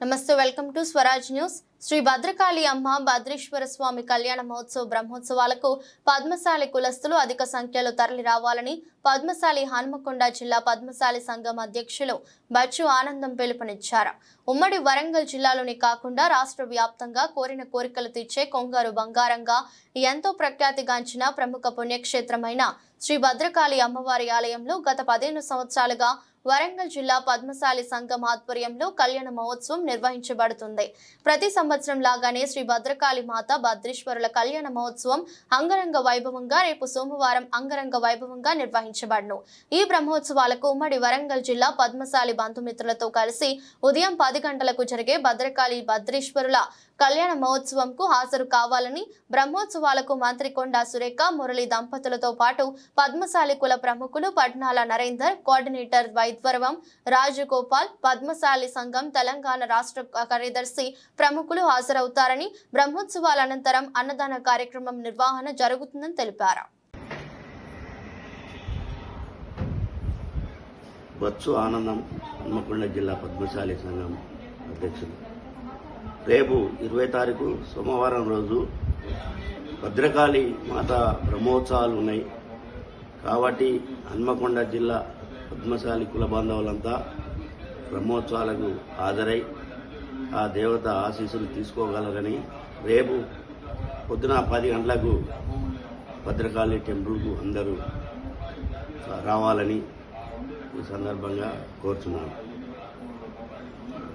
నమస్తే, welcome to Swaraj news. Shri Bhadrakali అమ్మ భద్రేశ్వర స్వామి కళ్యాణ మహోత్సవ బ్రహ్మోత్సవాలకు పద్మశాలి కులస్తులు అధిక సంఖ్యలో తరలి రావాలని పద్మశాలి హనుమకొండ జిల్లా పద్మశాలి సంఘం అధ్యక్షులు బచ్చు ఆనందం పిలుపునిచ్చారు. ఉమ్మడి వరంగల్ జిల్లాలోని కాకుండా రాష్ట్ర వ్యాప్తంగా కోరిన కోరికలు తీర్చే కొంగారు బంగారంగా ఎంతో ప్రఖ్యాతిగాంచిన ప్రముఖ పుణ్యక్షేత్రమైన శ్రీ భద్రకాళి అమ్మవారి ఆలయంలో గత 15 సంవత్సరాలుగా వరంగల్ జిల్లా పద్మశాలి సంఘం ఆధ్వర్యంలో కళ్యాణ మహోత్సవం నిర్వహించబడుతుంది. ప్రతి సంవత్సరం లాగానే శ్రీ భద్రకాళి మాత భద్రేశ్వరుల కళ్యాణ మహోత్సవం అంగరంగ వైభవంగా రేపు సోమవారం అంగరంగ వైభవంగా నిర్వహించబడును. ఈ బ్రహ్మోత్సవాలకు ఉమ్మడి వరంగల్ జిల్లా పద్మశాలి బంధుమిత్రులతో కలిసి ఉదయం 10 గంటలకు జరిగే భద్రకాళి భద్రేశ్వరుల కళ్యాణ మహోత్సవంకు హాజరు కావాలని బ్రహ్మోత్సవాలకు మంత్రి కొండా సురేఖ మురళి దంపతులతో పాటు పద్మశాలి కుల ప్రముఖులు పట్నాల నరేందర్, కోఆర్డినేటర్ వైద్వరవం రాజగోపాల్, పద్మశాలి సంఘం తెలంగాణ రాష్ట్ర కార్యదర్శి ప్రముఖులు హాజరవుతారని, బ్రహ్మోత్సవాల అనంతరం అన్నదాన కార్యక్రమం నిర్వహణ జరుగుతుందని తెలిపారు. బచ్చు ఆనందం, హన్మకొండ జిల్లా పద్మశాలి సంఘం అధ్యక్షుడు. రేపు 20 తారీఖు సోమవారం రోజు భద్రకాళి మాత బ్రహ్మోత్సవాలు ఉన్నాయి కాబట్టి హన్మకొండ జిల్లా పద్మశాలి కుల బాంధవులంతా బ్రహ్మోత్సవాలకు హాజరై ఆ దేవత ఆశీస్సులు తీసుకోగలరని, రేపు పొద్దున 10 గంటలకు భద్రకాళి టెంపుల్కు అందరూ రావాలని ఈ సందర్భంగా కోరుచున్నాను.